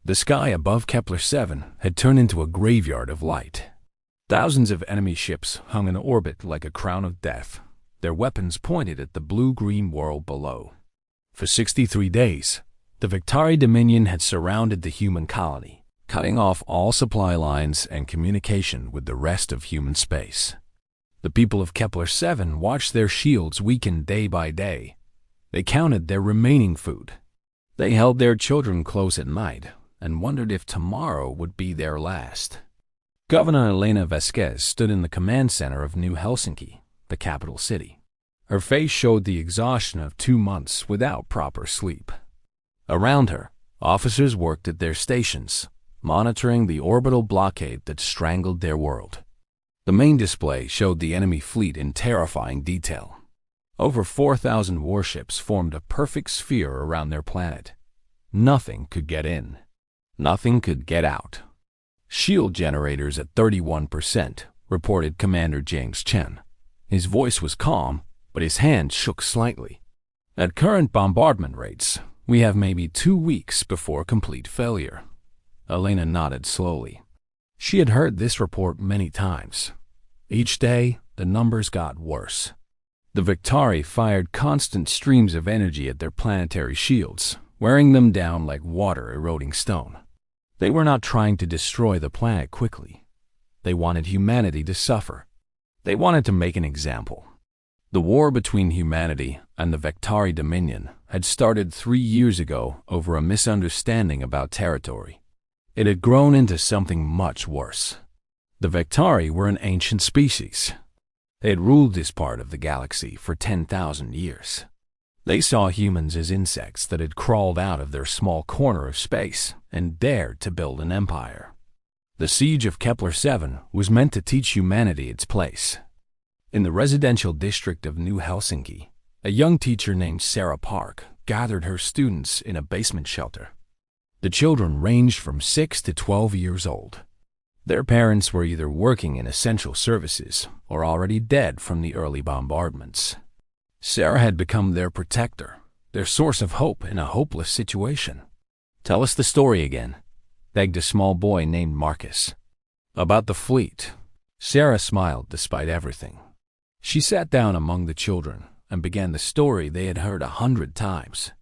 The sky above Kepler-7 had turned into a graveyard of light. Thousands of enemy ships hung in orbit like a crown of death, their weapons pointed at the blue-green world below. For 63 days, the Victari Dominion had surrounded the human colony, cutting off all supply lines and communication with the rest of human space. The people of Kepler-7 watched their shields weaken day by day. They counted their remaining food. They held their children close at night and wondered if tomorrow would be their last. Governor Elena Vasquez stood in the command center of New Helsinki, the capital city. Her face showed the exhaustion of 2 months without proper sleep. Around her, officers worked at their stations, monitoring the orbital blockade that strangled their world. The main display showed the enemy fleet in terrifying detail. Over 4,000 warships formed a perfect sphere around their planet. Nothing could get in. Nothing could get out. Shield generators at 31%, reported Commander James Chen. His voice was calm, but his hand shook slightly. At current bombardment rates, we have maybe 2 weeks before complete failure. Elena nodded slowly. She had heard this report many times. Each day, the numbers got worse. The Victari fired constant streams of energy at their planetary shields, wearing them down like water eroding stone. They were not trying to destroy the planet quickly. They wanted humanity to suffer. They wanted to make an example. The war between humanity and the Victari Dominion had started 3 years ago over a misunderstanding about territory. It had grown into something much worse. The Victari were an ancient species. They had ruled this part of the galaxy for 10,000 years. They saw humans as insects that had crawled out of their small corner of space and dared to build an empire. The siege of Kepler-7 was meant to teach humanity its place. In the residential district of New Helsinki, a young teacher named Sarah Park gathered her students in a basement shelter. The children ranged from 6 to 12 years old. Their parents were either working in essential services or already dead from the early bombardments. Sarah had become their protector, their source of hope in a hopeless situation. "Tell us the story again," begged a small boy named Marcus. "About the fleet." Sarah smiled despite everything. She sat down among the children and began the story they had heard 100 times.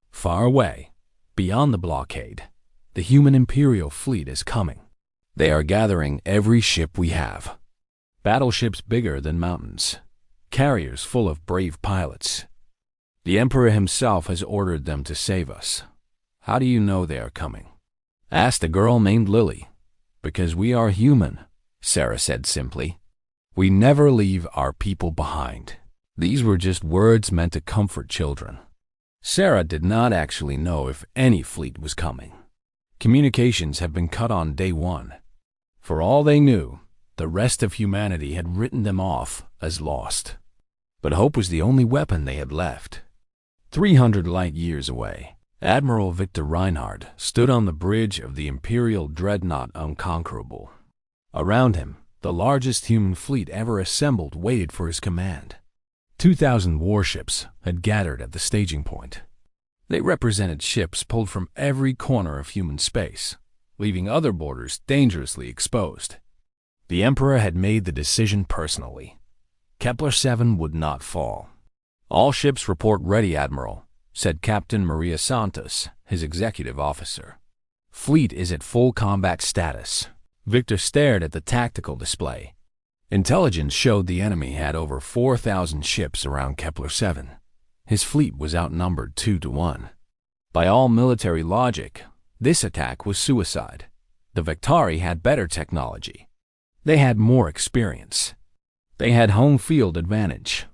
Far away, beyond the blockade, the human Imperial fleet is coming. They are gathering every ship we have. Battleships bigger than mountains. Carriers full of brave pilots. The Emperor himself has ordered them to save us. How do you know they are coming? Asked a girl named Lily. Because we are human, Sarah said simply. We never leave our people behind. These were just words meant to comfort children. Sarah did not actually know if any fleet was coming. Communications had been cut on day 1. For all they knew, the rest of humanity had written them off as lost. But hope was the only weapon they had left. 300 light years away, Admiral Victor Reinhardt stood on the bridge of the Imperial dreadnought Unconquerable. Around him, the largest human fleet ever assembled waited for his command. 2,000 warships had gathered at the staging point. They represented ships pulled from every corner of human space, leaving other borders dangerously exposed. The Emperor had made the decision personally. Kepler-7 would not fall. "All ships report ready, Admiral," said Captain Maria Santos, his executive officer. "Fleet is at full combat status." Victor stared at the tactical display. Intelligence showed the enemy had over 4,000 ships around Kepler-7. His fleet was outnumbered 2 to 1. By all military logic, this attack was suicide. The Victari had better technology. They had more experience. They had home field advantage.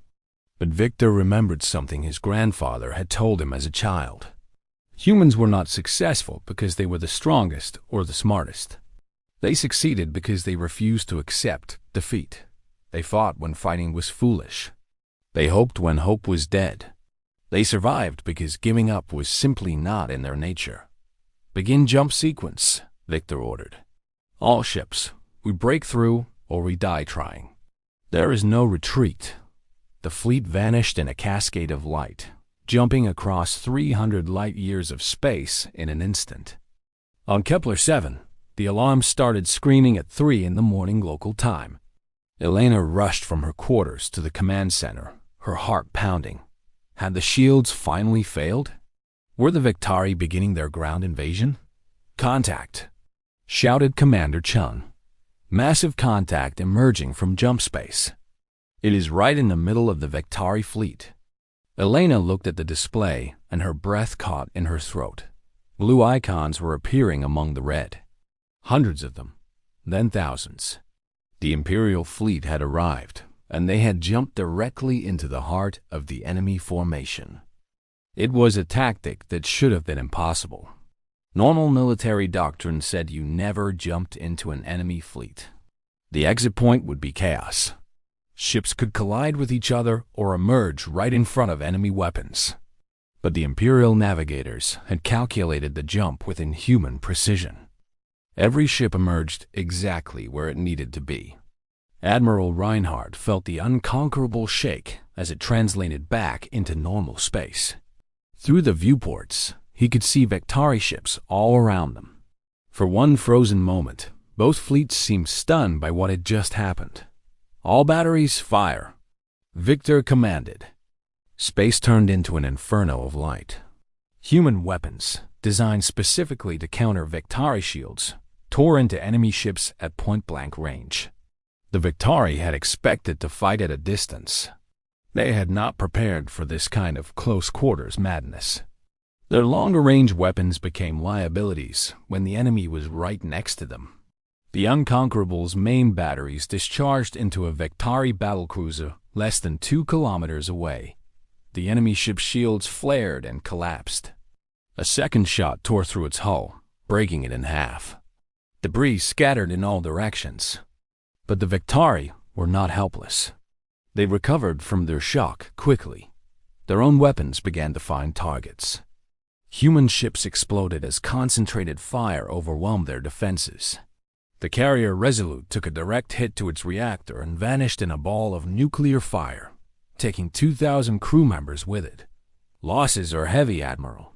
But Victor remembered something his grandfather had told him as a child. Humans were not successful because they were the strongest or the smartest. They succeeded because they refused to accept defeat. They fought when fighting was foolish. They hoped when hope was dead. They survived because giving up was simply not in their nature. "Begin jump sequence," Victor ordered. "All ships, we break through or we die trying." There is no retreat. The fleet vanished in a cascade of light, jumping across 300 light years of space in an instant. On Kepler-7, the alarm started screaming at 3 in the morning local time. Elena rushed from her quarters to the command center, her heart pounding. Had the shields finally failed? Were the Vektari beginning their ground invasion? "Contact!" shouted Commander Chun. Massive contact emerging from jump space. It is right in the middle of the Vektari fleet. Elena looked at the display, and her breath caught in her throat. Blue icons were appearing among the red. Hundreds of them, then thousands. The Imperial fleet had arrived, and they had jumped directly into the heart of the enemy formation. It was a tactic that should have been impossible. Normal military doctrine said you never jumped into an enemy fleet. The exit point would be chaos. Ships could collide with each other or emerge right in front of enemy weapons. But the Imperial navigators had calculated the jump with inhuman precision. Every ship emerged exactly where it needed to be. Admiral Reinhardt felt the unconquerable shake as it translated back into normal space. Through the viewports, he could see Vektari ships all around them. For one frozen moment, both fleets seemed stunned by what had just happened. "All batteries, fire!" Victor commanded. Space turned into an inferno of light. Human weapons, designed specifically to counter Vektari shields, tore into enemy ships at point-blank range. The Vektari had expected to fight at a distance. They had not prepared for this kind of close-quarters madness. Their longer-range weapons became liabilities when the enemy was right next to them. The Unconquerable's main batteries discharged into a Vektari battlecruiser less than 2 kilometers away. The enemy ship's shields flared and collapsed. A second shot tore through its hull, breaking it in half. Debris scattered in all directions. But the Vektari were not helpless. They recovered from their shock quickly. Their own weapons began to find targets. Human ships exploded as concentrated fire overwhelmed their defenses. The carrier Resolute took a direct hit to its reactor and vanished in a ball of nuclear fire, taking 2,000 crew members with it. "Losses are heavy, Admiral,"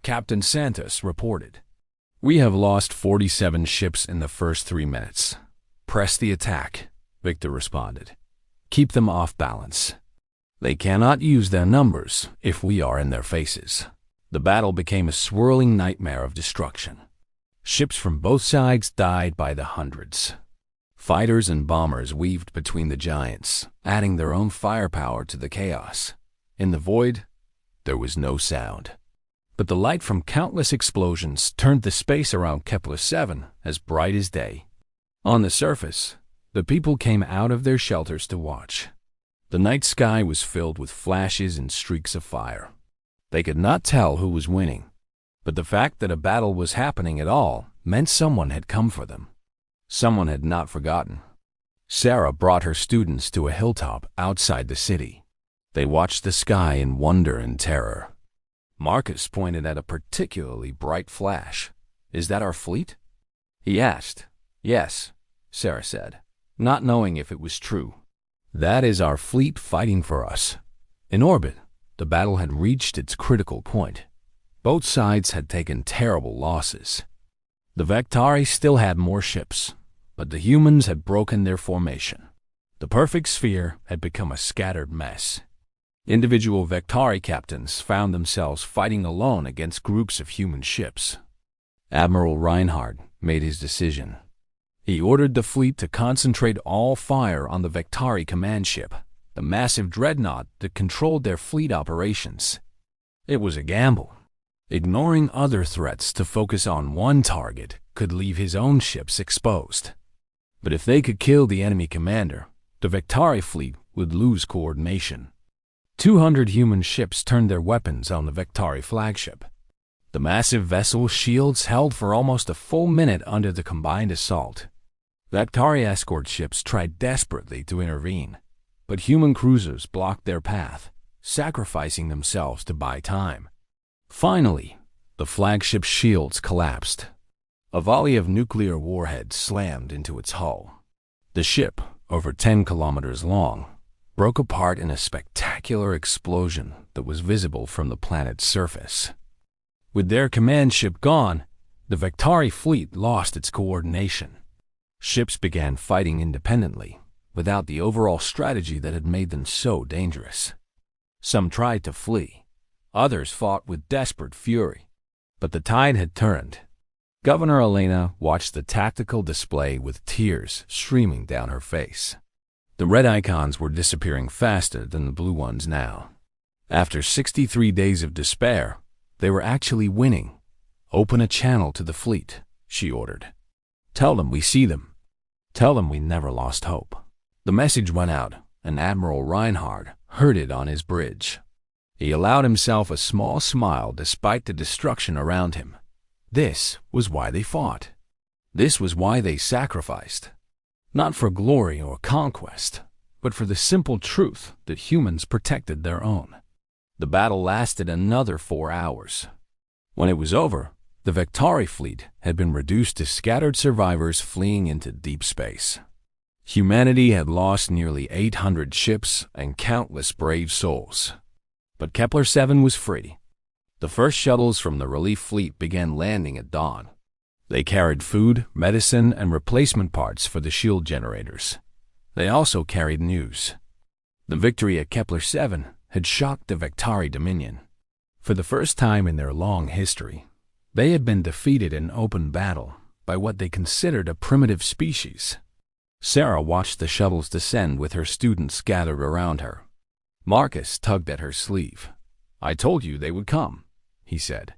Captain Santos reported. "We have lost 47 ships in the first 3 minutes. Press the attack," Victor responded. "Keep them off balance. They cannot use their numbers if we are in their faces." The battle became a swirling nightmare of destruction. Ships from both sides died by the hundreds. Fighters and bombers weaved between the giants, adding their own firepower to the chaos. In the void, there was no sound. But the light from countless explosions turned the space around Kepler-7 as bright as day. On the surface, the people came out of their shelters to watch. The night sky was filled with flashes and streaks of fire. They could not tell who was winning, but the fact that a battle was happening at all meant someone had come for them. Someone had not forgotten. Sarah brought her students to a hilltop outside the city. They watched the sky in wonder and terror. Marcus pointed at a particularly bright flash. "Is that our fleet?" he asked. "Yes," Sarah said, not knowing if it was true. "That is our fleet fighting for us." In orbit, the battle had reached its critical point. Both sides had taken terrible losses. The Vektari still had more ships, but the humans had broken their formation. The perfect sphere had become a scattered mess. Individual Vektari captains found themselves fighting alone against groups of human ships. Admiral Reinhardt made his decision. He ordered the fleet to concentrate all fire on the Vektari command ship, the massive dreadnought that controlled their fleet operations. It was a gamble. Ignoring other threats to focus on one target could leave his own ships exposed. But if they could kill the enemy commander, the Vektari fleet would lose coordination. 200 human ships turned their weapons on the Vektari flagship. The massive vessel's shields held for almost a full minute under the combined assault. Vektari escort ships tried desperately to intervene, but human cruisers blocked their path, sacrificing themselves to buy time. Finally, the flagship's shields collapsed. A volley of nuclear warheads slammed into its hull. The ship, over 10 kilometers long, broke apart in a spectacular explosion that was visible from the planet's surface. With their command ship gone, The Vectari fleet lost its coordination. Ships began fighting independently, without the overall strategy that had made them so dangerous. Some tried to flee. Others fought with desperate fury. But the tide had turned. Governor Elena watched the tactical display with tears streaming down her face. The red icons were disappearing faster than the blue ones now. After 63 days of despair, they were actually winning. "Open a channel to the fleet," she ordered. "Tell them we see them. Tell them we never lost hope." The message went out, and Admiral Reinhard heard it on his bridge. He allowed himself a small smile despite the destruction around him. This was why they fought. This was why they sacrificed. Not for glory or conquest, but for the simple truth that humans protected their own. The battle lasted another 4 hours. When it was over, the Vectari fleet had been reduced to scattered survivors fleeing into deep space. Humanity had lost nearly 800 ships and countless brave souls. But Kepler-7 was free. The first shuttles from the relief fleet began landing at dawn. They carried food, medicine, and replacement parts for the shield generators. They also carried news. The victory at Kepler-7 had shocked the Vectari Dominion. For the first time in their long history, they had been defeated in open battle by what they considered a primitive species. Sarah watched the shuttles descend with her students gathered around her. Marcus tugged at her sleeve. "I told you they would come," he said.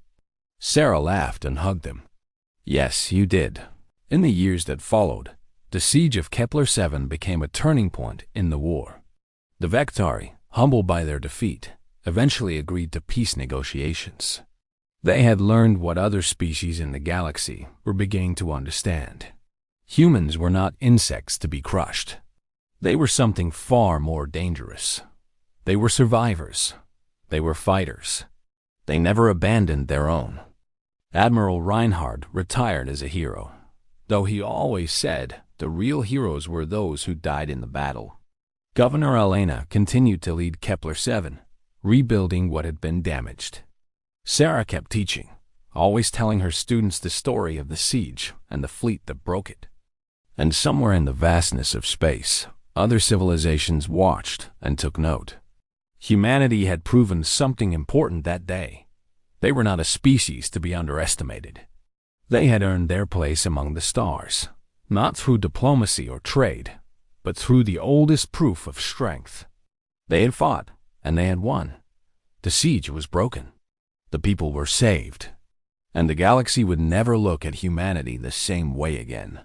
Sarah laughed and hugged him. "Yes, you did." In the years that followed, the siege of Kepler-7 became a turning point in the war. The Vectari, humbled by their defeat, eventually agreed to peace negotiations. They had learned what other species in the galaxy were beginning to understand. Humans were not insects to be crushed. They were something far more dangerous. They were survivors. They were fighters. They never abandoned their own. Admiral Reinhard retired as a hero, though he always said the real heroes were those who died in the battle. Governor Elena continued to lead Kepler-7, rebuilding what had been damaged. Sarah kept teaching, always telling her students the story of the siege and the fleet that broke it. And somewhere in the vastness of space, other civilizations watched and took note. Humanity had proven something important that day. They were not a species to be underestimated. They had earned their place among the stars, not through diplomacy or trade, but through the oldest proof of strength. They had fought, and they had won. The siege was broken. The people were saved. And the galaxy would never look at humanity the same way again.